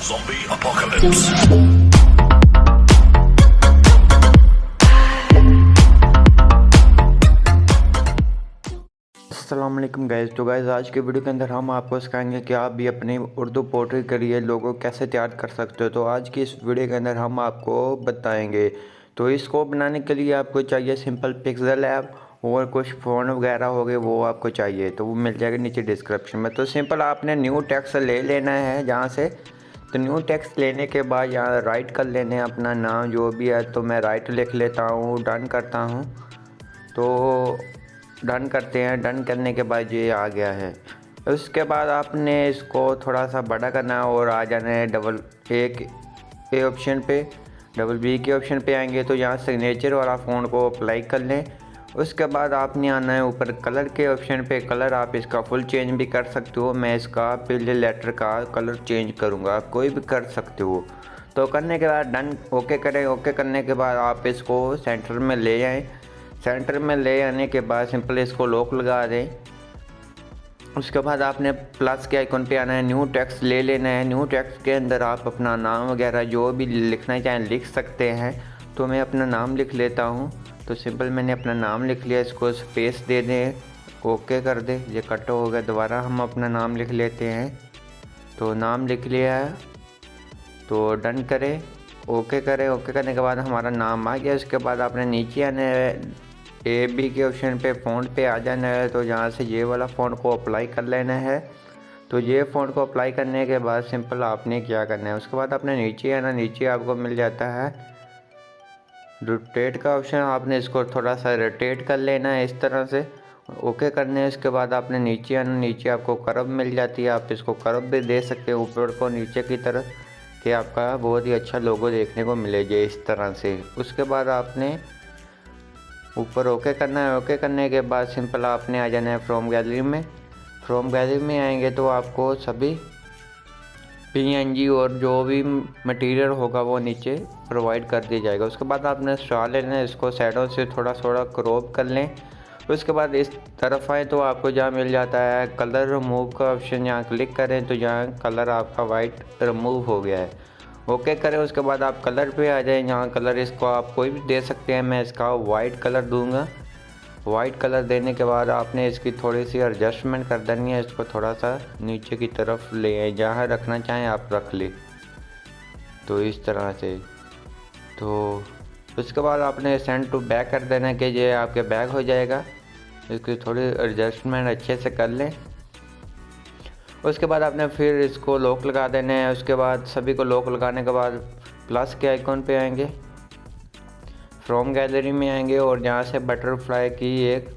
Zombie apocalypse. अस्सलाम वालेकुम guys. तो गाइस आज के वीडियो के अंदर हम आपको सिखाएंगे कि आप भी अपनी उर्दू पोर्ट्रेट के लिए लोगो कैसे तैयार कर सकते हो। तो आज की इस वीडियो के अंदर हम आपको बताएंगे। तो इसको बनाने के लिए आपको चाहिए सिंपल पिक्सेल ऐप और कुछ फ़ोन वगैरह हो गए वो आपको चाहिए, तो वो मिल जाएगा नीचे डिस्क्रिप्शन में। तो सिंपल आपने न्यू टेक्स्ट ले लेना है जहाँ से। तो न्यू टेक्स्ट लेने के बाद यहाँ राइट कर लेने अपना नाम जो भी है। तो मैं राइट लिख लेता हूँ, डन करता हूँ। तो डन करते हैं। डन करने के बाद ये आ गया है। उसके बाद आपने इसको थोड़ा सा बड़ा करना है और आ जाना है डबल ए के ऑप्शन पे। डबल बी के ऑप्शन पे आएंगे तो यहाँ सिग्नेचर वाला फ़ॉन्ट को अप्लाई कर लें। उसके बाद आपने आना है ऊपर कलर के ऑप्शन पे। कलर आप इसका फुल चेंज भी कर सकते हो। मैं इसका पहले लेटर का कलर चेंज करूँगा, आप कोई भी कर सकते हो। तो करने के बाद डन ओके करें। ओके करने के बाद आप इसको सेंटर में ले आएँ। सेंटर में ले आने के बाद सिंपल इसको लॉक लगा दें। उसके बाद आपने प्लस के आइकन पे आना है, न्यू टेक्स्ट ले लेना है। न्यू टेक्स्ट के अंदर आप अपना नाम वगैरह जो भी लिखना चाहें लिख सकते हैं। तो मैं अपना नाम लिख लेता हूँ। तो सिंपल मैंने अपना नाम लिख लिया, इसको स्पेस दे दें, ओके कर दें। ये कट हो गया, दोबारा हम अपना नाम लिख लेते हैं। तो नाम लिख लिया है, तो डन करें, ओके करें। ओके करने के बाद हमारा नाम आ गया। उसके बाद आपने नीचे आने ए बी के ऑप्शन पे फ़ॉन्ट पे आ जाना है। तो यहाँ से ये वाला फ़ॉन्ट को अप्लाई कर लेना है। तो ये फ़ॉन्ट को अप्लाई करने के बाद सिंपल आपने क्या करना है, उसके बाद आपने नीचे आना। नीचे आपको मिल जाता है रोटेट का ऑप्शन, आपने इसको थोड़ा सा रोटेट कर लेना है इस तरह से। ओके करने है। उसके बाद आपने नीचे आना। नीचे आपको कर्व मिल जाती है, आप इसको कर्व भी दे सकते हैं ऊपर को नीचे की तरफ, कि आपका बहुत ही अच्छा लोगो देखने को मिलेगा इस तरह से। उसके बाद आपने ऊपर ओके करना है। ओके करने के बाद सिंपल आपने आ जाना है फ्रॉम गैलरी में। फ्रॉम गैलरी में आएंगे तो आपको सभी पीएनजी और जो भी मटेरियल होगा वो नीचे प्रोवाइड कर दिया जाएगा। उसके बाद आपने स्टार लेना है, इसको शैडो से थोड़ा थोड़ा क्रॉप कर लें। उसके बाद इस तरफ आए तो आपको जहाँ मिल जाता है कलर रिमूव का ऑप्शन, यहाँ क्लिक करें तो यहाँ कलर आपका वाइट रिमूव हो गया है। ओके करें। उसके बाद आप कलर पे आ जाएं। यहाँ कलर इसको आप कोई भी दे सकते हैं, मैं इसका वाइट कलर दूंगा। वाइट कलर देने के बाद आपने इसकी थोड़ी सी एडजस्टमेंट कर देनी है। इसको थोड़ा सा नीचे की तरफ ले आए, जहाँ रखना चाहें आप रख ले, तो इस तरह से। तो उसके बाद आपने सेंड टू बैक कर देना कि ये आपके बैक हो जाएगा। इसकी थोड़ी एडजस्टमेंट अच्छे से कर लें। उसके बाद आपने फिर इसको लॉक लगा देना है। उसके बाद सभी को लॉक लगाने के बाद प्लस के आइकॉन पे आएंगे, फ्रॉम गैलरी में आएंगे और यहाँ से बटरफ्लाई की एक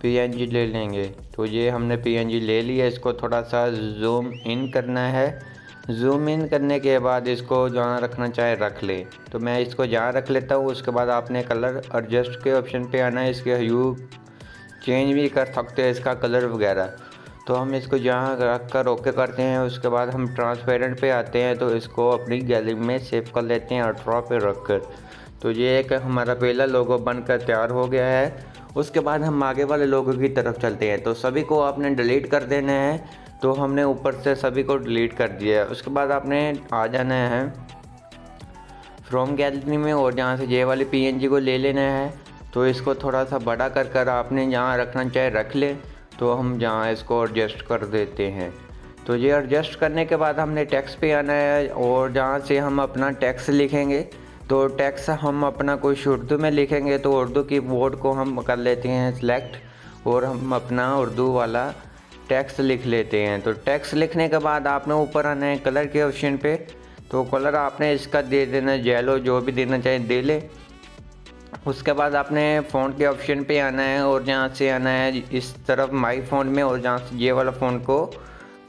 पीएनजी ले लेंगे। तो ये हमने पीएनजी ले लिया। इसको थोड़ा सा जूम इन करना है। जूम इन करने के बाद इसको जहाँ रखना चाहे रख ले। तो मैं इसको जहाँ रख लेता हूँ। उसके बाद आपने कलर एडजस्ट के ऑप्शन पे आना है। इसके ह्यू चेंज भी कर सकते हैं, इसका कलर वगैरह। तो हम इसको जहाँ रख कर ओके करते हैं। उसके बाद हम ट्रांसपेरेंट पे आते हैं, तो इसको अपनी गैलरी में सेव कर लेते हैं अल्ट्रा पे रख कर। तो ये एक हमारा पहला लोगो बनकर तैयार हो गया है। उसके बाद हम आगे वाले लोगों की तरफ चलते हैं। तो सभी को आपने डिलीट कर देना है। तो हमने ऊपर से सभी को डिलीट कर दिया है। उसके बाद आपने आ जाना है फ्रॉम गैलरी में और जहाँ से ये वाली पीएनजी को ले लेना है। तो इसको थोड़ा सा बड़ा कर आपने जहाँ रखना चाहे रख ले। तो हम जहाँ इसको एडजस्ट कर देते हैं। तो ये एडजस्ट करने के बाद हमने टेक्स्ट पे आना है और जहाँ से हम अपना टेक्स्ट लिखेंगे। तो टेक्स्ट हम अपना कुछ उर्दू में लिखेंगे। तो उर्दू की बोर्ड को हम कर लेते हैं सिलेक्ट और हम अपना उर्दू वाला टेक्स्ट लिख लेते हैं। तो टेक्स्ट लिखने के बाद आपने ऊपर आना है कलर के ऑप्शन पे। तो कलर आपने इसका दे देना येलो, जो भी देना चाहे दे ले। उसके बाद आपने फ़ॉन्ट के ऑप्शन पे आना है और जहाँ से आना है इस तरफ माई फ़ॉन्ट में और जहाँ से ये वाला फ़ॉन्ट को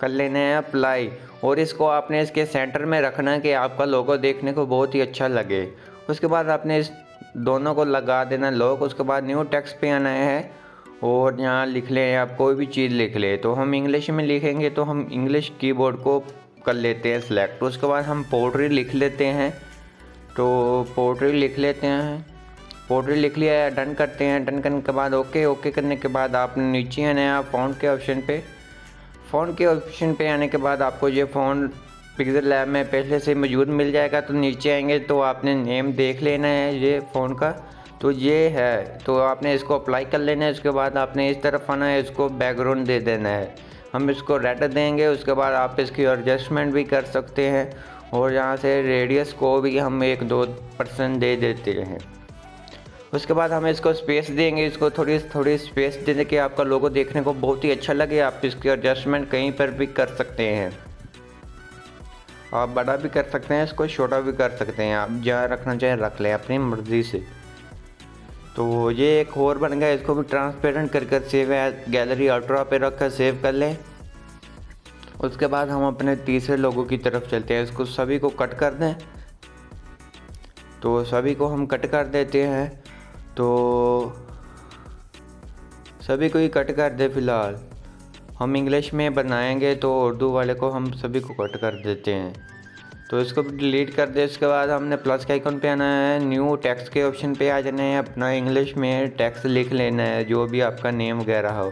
कर लेना है अप्लाई। और इसको आपने इसके सेंटर में रखना है कि आपका लोगो देखने को बहुत ही अच्छा लगे। उसके बाद आपने इस दोनों को लगा देना लॉक। उसके बाद न्यू टेक्स्ट पे आना है और यहाँ लिख लें, आप कोई भी चीज़ लिख लें। तो हम इंग्लिश में लिखेंगे तो हम इंग्लिश कीबोर्ड को कर लेते हैं सिलेक्ट। उसके बाद हम पोट्री लिख लेते हैं। तो पोट्री लिख लेते हैं। पोर्ट्रेट लिख लिया है, डन करते हैं। डन करने के बाद ओके करने के बाद आपने नीचे आना है फ़ॉन्ट के ऑप्शन पे। फ़ॉन्ट के ऑप्शन पे आने के बाद आपको ये फ़ॉन्ट पिक्सेल लैब में पहले से मौजूद मिल जाएगा। तो नीचे आएंगे तो आपने नेम देख लेना है ये फ़ोन का, तो ये है, तो आपने इसको अप्लाई कर लेना है। उसके बाद आपने इस तरफ आना है, इसको बैकग्राउंड दे देना है। हम इसको रेड देंगे। उसके बाद आप इसकी एडजस्टमेंट भी कर सकते हैं और यहाँ से रेडियस को भी हम 1-2% दे देते हैं। उसके बाद हम इसको स्पेस देंगे, इसको थोड़ी थोड़ी स्पेस देने के आपका लोगो देखने को बहुत ही अच्छा लगे। आप इसकी एडजस्टमेंट कहीं पर भी कर सकते हैं, आप बड़ा भी कर सकते हैं, इसको छोटा भी कर सकते हैं, आप जहाँ रखना चाहें रख लें अपनी मर्ज़ी से। तो ये एक और बन गया, इसको भी ट्रांसपेरेंट कर सेव एज गैलरी अल्ट्रा पे रख कर सेव कर लें। उसके बाद हम अपने तीसरे लोगों की तरफ चलते हैं, इसको सभी को कट कर दें। तो सभी को हम कट कर देते हैं, तो सभी को ही कट कर दे। फ़िलहाल हम इंग्लिश में बनाएंगे तो उर्दू वाले को हम सभी को कट कर देते हैं। तो इसको भी डिलीट कर दे। इसके बाद हमने प्लस के आइकन पे आना है, न्यू टेक्स्ट के ऑप्शन पे आ जाना है, अपना इंग्लिश में टेक्स्ट लिख लेना है जो भी आपका नेम वगैरह हो।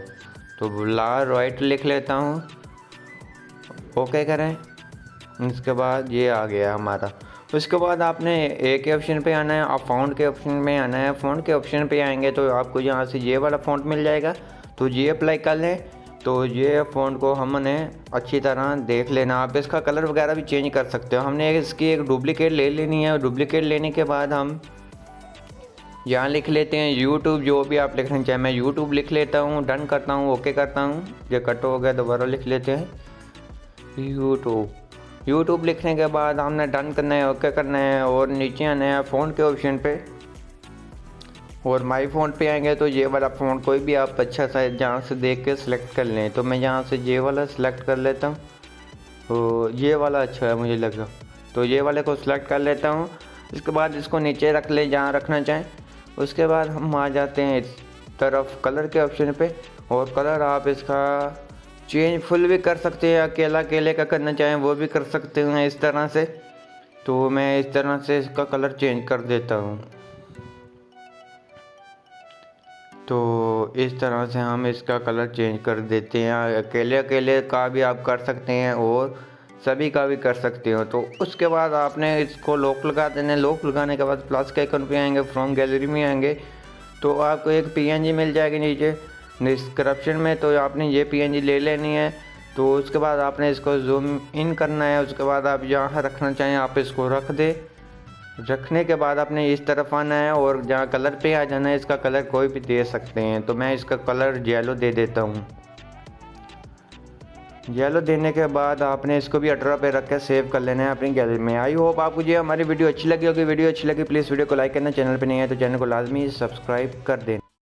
तो ला राइट लिख लेता हूँ, ओके करें। इसके बाद ये आ गया हमारा। उसके बाद आपने एक के ऑप्शन पे आना है, आप फ़ॉन्ट के ऑप्शन में आना है। फ़ॉन्ट के ऑप्शन पे आएंगे तो आपको यहाँ से ये वाला फ़ॉन्ट मिल जाएगा, तो ये अप्लाई कर लें। तो ये फ़ॉन्ट को हमने अच्छी तरह देख लेना। आप इसका कलर वगैरह भी चेंज कर सकते हो। हमने इसकी एक डुप्लिकेट ले लेनी है। डुप्लिकेट लेने के बाद हम यहाँ लिख लेते हैं यूट्यूब, जो भी आप लिखना चाहें। मैं यूट्यूब लिख लेता हूँ, डन करता हूँ, ओके करता हूँ। ये कट हो गया, दोबारा लिख लेते हैं यूट्यूब लिखने के बाद हमने डन करना है, ओके करना है और नीचे आना है फ़ॉन्ट के ऑप्शन पे और माई फ़ॉन्ट पे आएंगे तो ये वाला फ़ॉन्ट कोई भी आप अच्छा सा जहाँ से देख के सिलेक्ट कर लें। तो मैं यहाँ से ये वाला सिलेक्ट कर लेता हूँ, तो ये वाला अच्छा है मुझे लगा, तो ये वाले को सिलेक्ट कर लेता हूँ। इसके बाद इसको नीचे रख ले जहाँ रखना चाहें। उसके बाद हम आ जाते हैं इस तरफ कलर के ऑप्शन पे और कलर आप इसका चेंज फुल भी कर सकते हैं, अकेले का करना चाहें वो भी कर सकते हैं इस तरह से। तो मैं इस तरह से इसका कलर चेंज कर देता हूँ। तो इस तरह से हम इसका कलर चेंज कर देते हैं। अकेले का भी आप कर सकते हैं और सभी का भी कर सकते हो। तो उसके बाद आपने इसको लॉक लगा देना है। लॉक लगाने के बाद प्लस के आइकन पे आएंगे, फ्रॉम गैलरी में आएंगे तो आपको एक पीएनजी मिल जाएगी नीचे डिस्क्रिप्शन में। तो आपने ये पीएनजी ले लेनी है। तो उसके बाद आपने इसको जूम इन करना है। उसके बाद आप जहाँ रखना चाहें आप इसको रख दे। रखने के बाद आपने इस तरफ आना है और जहाँ कलर पे आ जाना है। इसका कलर कोई भी दे सकते हैं, तो मैं इसका कलर येलो दे देता हूँ। येलो देने के बाद आपने इसको भी 18 पे रख कर सेव कर लेना है अपनी गैलरी में। आई होप आपको ये हमारी वीडियो अच्छी लगी होगी। वीडियो अच्छी लगी प्लीज़ वीडियो को लाइक करना, चैनल पे नहीं है तो चैनल को लाजमी सब्सक्राइब कर देना।